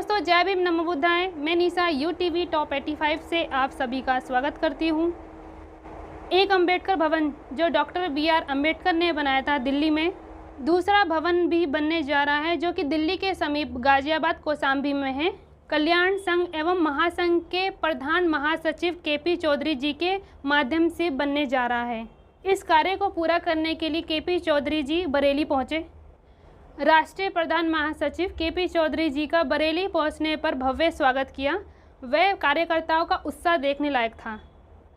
दोस्तों जय भीम नमो बुद्धाय। मैं निशा यूटीवी टॉप 85 से आप सभी का स्वागत करती हूँ। एक अंबेडकर भवन जो डॉक्टर BR अम्बेडकर ने बनाया था दिल्ली में, दूसरा भवन भी बनने जा रहा है जो कि दिल्ली के समीप गाजियाबाद कौशाम्बी में है। कल्याण संघ एवं महासंघ के प्रधान महासचिव KP चौधरी जी के माध्यम से बनने जा रहा है। इस कार्य को पूरा करने के लिए KP चौधरी जी बरेली पहुँचे। राष्ट्रीय प्रधान महासचिव KP चौधरी जी का बरेली पहुंचने पर भव्य स्वागत किया। वह कार्यकर्ताओं का उत्साह देखने लायक था।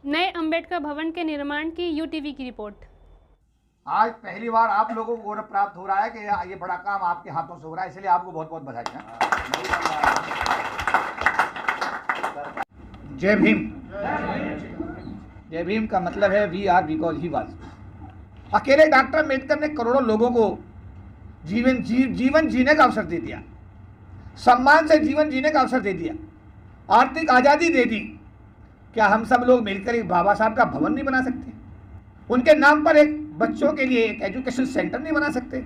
नए अंबेडकर भवन के निर्माण की UTV की रिपोर्ट। आज पहली बार आप लोगों को गौरव प्राप्त हो रहा है कि ये बड़ा काम आपके हाथों से हो रहा है, इसलिए आपको बहुत बहुत बधाई है। जय भीम। जय भीम का मतलब है we are because he was. अकेले डॉक्टर अम्बेडकर ने करोड़ों लोगों को जीवन जीने का अवसर दे दिया, सम्मान से जीवन जीने का अवसर दे दिया, आर्थिक आज़ादी दे दी। क्या हम सब लोग मिलकर एक बाबा साहब का भवन नहीं बना सकते? उनके नाम पर एक बच्चों के लिए एक एजुकेशन सेंटर नहीं बना सकते?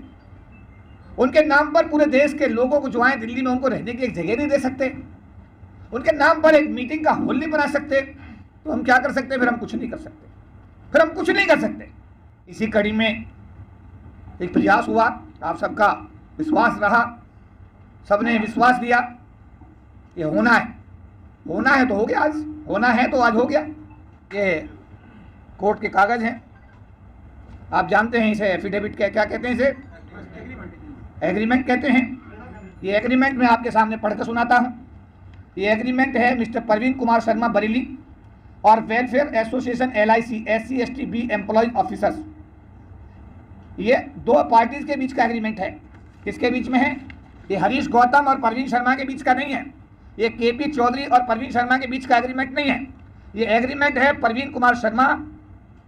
उनके नाम पर पूरे देश के लोगों को जो आए दिल्ली में उनको रहने की एक जगह नहीं दे सकते? उनके नाम पर एक मीटिंग का हॉल नहीं बना सकते? तो हम क्या कर सकते? फिर हम कुछ नहीं कर सकते। फिर हम कुछ नहीं कर सकते। इसी कड़ी में एक प्रयास हुआ, आप सबका विश्वास रहा, सबने विश्वास दिया। ये होना है तो हो गया। आज होना है तो आज हो गया। ये कोर्ट के कागज हैं, आप जानते हैं इसे एफिडेविट क्या कहते हैं? इसे एग्रीमेंट कहते हैं। ये एग्रीमेंट मैं आपके सामने पढ़ कर सुनाता हूँ। ये एग्रीमेंट है मिस्टर प्रवीण कुमार शर्मा बरेली और welfare association LIC SC/ST/B employees officers. ये दो पार्टीज के बीच का एग्रीमेंट है। किसके बीच में है? ये हरीश गौतम और परवीन शर्मा के बीच का नहीं है। ये KP चौधरी और परवीन शर्मा के बीच का एग्रीमेंट नहीं है। ये एग्रीमेंट है प्रवीण कुमार शर्मा,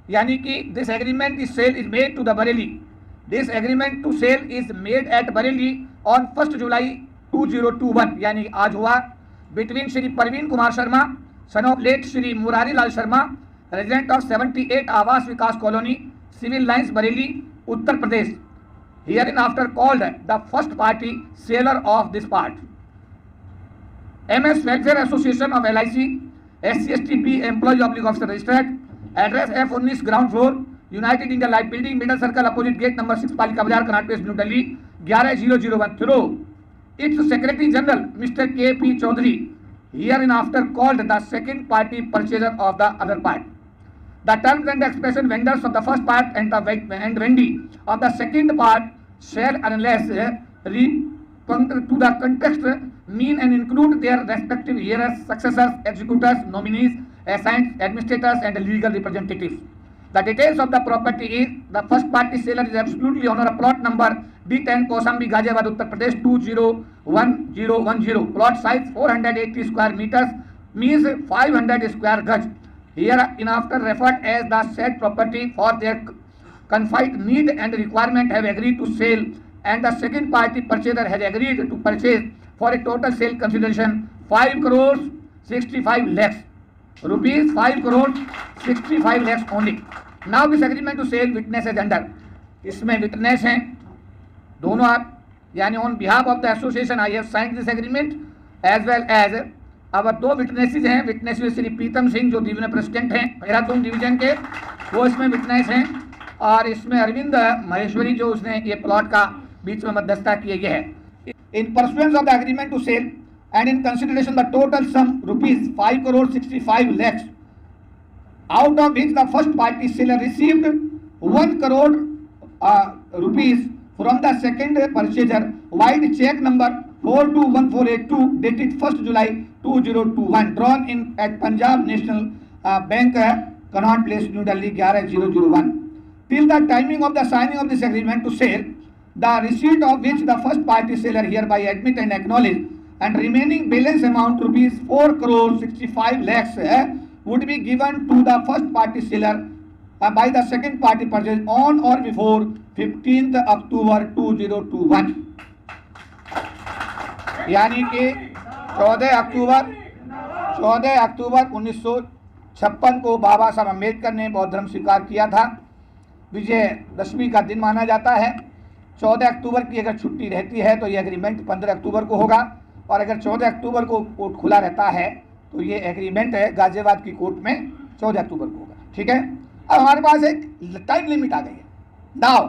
यानी कि this agreement is sale is made to the Bareilly. This agreement to sale is made at Bareilly on 1 July 2021, यानी आज हुआ, between Shri Praveen Kumar Sharma son of late Shri Murari Lal Sharma, resident of 78 Awas Vikas colony, civil lines, Bareilly, Uttar Pradesh, hereinafter called the first party seller of this part. MS Welfare Association of LIC SC/ST/B Employee Public Officer registered, address F19 ground floor, United India Light Building, Middle Circle, opposite gate number 6, Palika Bazaar, Connaught Place, New Delhi 11001. Through its Secretary General Mr. KP Chaudhary, hereinafter called the second party purchaser of the other part. The terms and expression vendors of the first part and vendee of the second part shall, unless to the context, mean and include their respective heirs, successors, executors, nominees, assigns, administrators, and legal representatives. The details of the property is: the first party seller is absolutely owner of plot number D10 Koshambi, Ghaziabad, Uttar Pradesh 201010. Plot size 480 square meters, means 500 square gaj. Hereinafter referred as the said property for their confined need and requirement have agreed to sell, and the second party purchaser has agreed to purchase for a total sale consideration 5 crores 65 lakhs rupees, 5 crores 65 lakhs only. Now this agreement to sale witness is under. इसमें witness हैं दोनों आप, यानी on behalf of the association I have signed this agreement as well as. अब दो witnesses हैं। Witness में श्री प्रीतम सिंह जो डिवीजन प्रेसिडेंट हैं देहरादून डिवीजन के, वो इसमें विटनेस हैं, और इसमें अरविंद महेश्वरी जो उसने ये प्लॉट का बीच में मध्यस्थता किए गए है। In pursuance of the agreement to sale and in consideration the total sum rupees 5 crores 65 lakhs, out of which the first party seller received 1 crore rupees from the second purchaser, white check number 421482 dated 1st July 2021, drawn in at Punjab National Bank, Connaught Place, New Delhi 11001. Till the timing of the signing of this agreement to sale, the receipt of which the first party seller hereby admit and acknowledge, and remaining balance amount rupees 4 crores 65 lakhs would be given to the first party seller by the second party purchase on or before 15th October 2021, यानी कि 14 अक्टूबर 1956 को बाबा साहब अम्बेडकर ने बौद्ध धर्म स्वीकार किया था। विजयदशमी का दिन माना जाता है। 14 अक्टूबर की अगर छुट्टी रहती है तो ये एग्रीमेंट 15 अक्टूबर को होगा, और अगर 14 अक्टूबर को कोर्ट खुला रहता है तो ये एग्रीमेंट है गाजियाबाद की कोर्ट में 14 अक्टूबर को होगा, ठीक है। अब हमारे पास एक टाइम लिमिट आ गई है। Now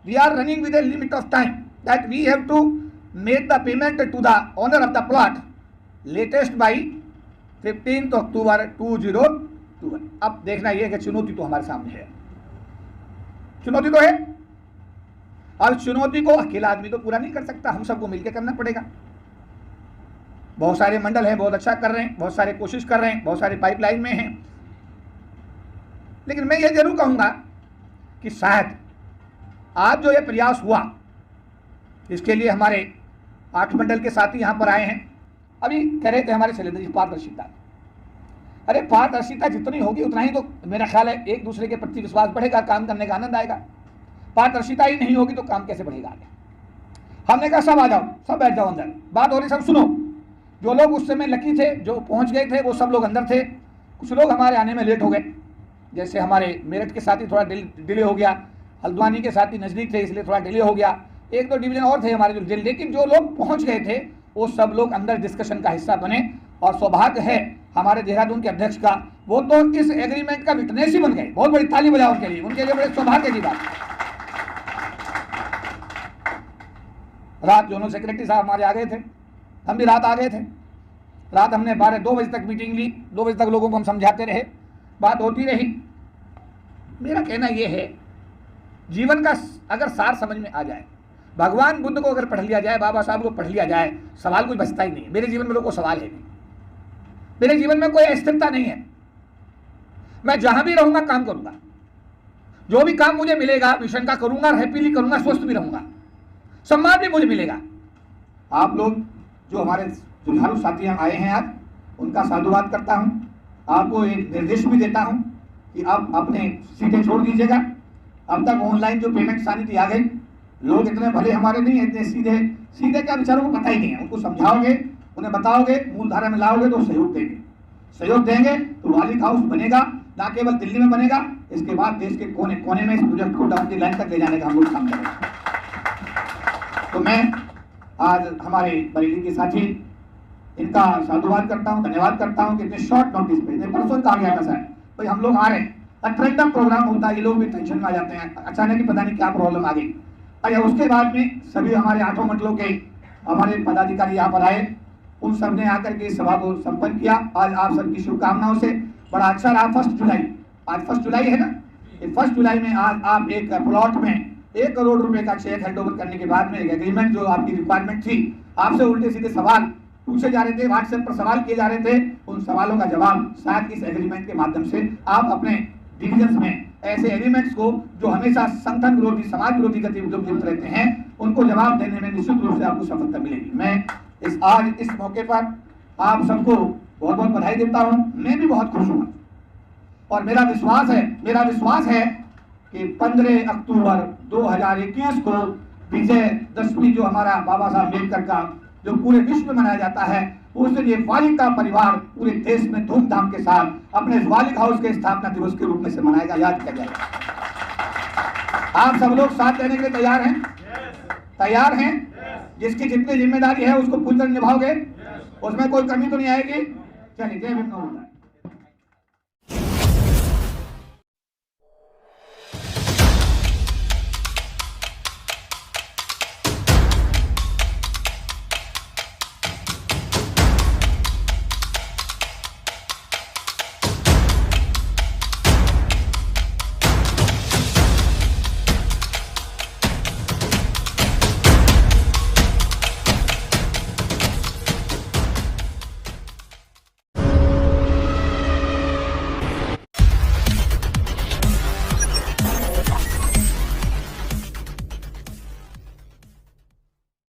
we are running with a limit of time that we have to make the payment to the owner of the plot latest by 15 October 2021। अब देखना यह कि चुनौती तो हमारे सामने है, चुनौती तो है। अब चुनौती को अकेला आदमी तो पूरा नहीं कर सकता, हम सबको मिलकर करना पड़ेगा। बहुत सारे मंडल हैं, बहुत अच्छा कर रहे हैं, बहुत सारे कोशिश कर रहे हैं, बहुत सारे पाइपलाइन में हैं, लेकिन मैं ये जरूर कहूंगा कि शायद आज जो ये प्रयास हुआ इसके लिए हमारे 8 मंडल के साथी यहाँ पर आए हैं। अभी कह रहे थे हमारे शैलेंद्र जी पारदर्शिता, अरे पारदर्शिता जितनी होगी उतना ही तो मेरा ख्याल है एक दूसरे के प्रति विश्वास बढ़ेगा, काम करने का आनंद आएगा। पारदर्शिता ही नहीं होगी तो काम कैसे बढ़ेगा आगे। हमने कहा सब आ जाओ, सब बैठ जाओ अंदर, बात हो रही, सब सुनो। जो लोग उस समय लकी थे, जो पहुंच गए थे, वो सब लोग अंदर थे। कुछ लोग हमारे आने में लेट हो गए, जैसे हमारे मेरठ के साथी थोड़ा डिले हो गया, हल्द्वानी के साथी नज़दीक थे इसलिए थोड़ा डिले हो गया, 1-2 डिवीजन और थे हमारे जो डिले, लेकिन जो लोग पहुंच गए थे वो सब लोग अंदर डिस्कशन का हिस्सा बने। और सौभाग्य है हमारे देहरादून के अध्यक्ष का, वो तो इस एग्रीमेंट का विटनेस ही बन गए। बहुत बड़ी ताली बजाओ उनके लिए बड़े सौभाग्य की बात। रात जोनल सेक्रेटरी साहब हमारे आ गए थे, हम भी रात आ गए थे। रात हमने 2 बजे तक मीटिंग ली, 2 बजे तक लोगों को हम समझाते रहे, बात होती रही। मेरा कहना यह है, जीवन का अगर सार समझ में आ जाए, भगवान बुद्ध को अगर पढ़ लिया जाए, बाबा साहब को पढ़ लिया जाए, सवाल कुछ बचता ही नहीं है। मेरे जीवन में तो कोई सवाल है नहीं, मेरे जीवन में कोई अस्थिरता नहीं है। मैं जहां भी रहूंगा काम करूंगा, जो भी काम मुझे मिलेगा मिशन का करूंगा, हैप्पीली करूंगा, स्वस्थ भी रहूंगा, सम्मान भी मुझे मिलेगा। आप लोग जो हमारे जुझारू साथी आए हैं आज, उनका साधुवाद करता हूं। आपको एक निर्देश भी देता हूं कि आप अपने सीटें छोड़ दीजिएगा। अब तक ऑनलाइन जो पेमेंट आनी थी आ गई, लोग इतने भले हमारे नहीं है, इतने सीधे क्या बेचारों को पता ही नहीं है। उनको समझाओगे, उन्हें बताओगे, मूल धारा में लाओगे तो सहयोग देंगे तो वालिद हाउस बनेगा, ना केवल दिल्ली में बनेगा, इसके बाद देश के कोने कोने में इस प्रोजेक्ट को डाउन दी लाइन तक ले जाने का हम लोग काम करेंगे। तो मैं आज हमारे बरेली के साथी इनका साधुवाद करता हूँ, धन्यवाद करता हूँ कि इतने शॉर्ट नोटिस पे, परसों कहा गया था सर भाई हम लोग आ रहे हैं, अट्रैक्टिव प्रोग्राम होता है, ये लोग भी टेंशन में आ जाते हैं, अचानक ही पता नहीं क्या प्रॉब्लम आ गई। अच्छा, उसके बाद में सभी हमारे 8 मंडलों के हमारे पदाधिकारी यहाँ पर आए, उन सब ने आकर के इस सभा को संपन्न किया। आज आप सबकी शुभकामनाओं से बड़ा अच्छा रहा। 1 जुलाई, आज 1 जुलाई है ना, ये 1 जुलाई में आज आप एक प्लॉट में 1 करोड़ रुपए का चेक हैंडओवर करने के बाद में एक एग्रीमेंट, जो आपकी रिक्वायरमेंट थी, आपसे उल्टे सीधे सवाल पूछे जा रहे थे, व्हाट्सएप पर सवाल किए जा रहे थे, उन सवालों का जवाब शायद इस एग्रीमेंट के माध्यम से आप अपने डिविजन्स में ऐसे एलिमेंट्स को जो हमेशा संगठन विरोधी, समाज विरोधी गतिविधियों में रहते हैं, उनको जवाब देने में निश्चित रूप से आपको सफलता मिलेगी। मैं आज इस मौके पर आप सबको बहुत बहुत बधाई देता हूँ। मैं भी बहुत खुश हूँ और मेरा विश्वास है कि 15 अक्टूबर 2021 को विजयदशमी, जो हमारा बाबा साहब अम्बेडकर का जो पूरे विश्व में मनाया जाता है, उस दिन ये वालिद का परिवार पूरे देश में धूमधाम के साथ अपने वालिद हाउस के स्थापना दिवस के रूप में से मनाएगा, याद किया जाएगा। आप सब लोग साथ देने के लिए तैयार हैं? तैयार हैं? जिसकी जितनी जिम्मेदारी है उसको पूरी तरह निभाओगे, उसमें कोई कमी तो नहीं आएगी। चलिए, जय भीम।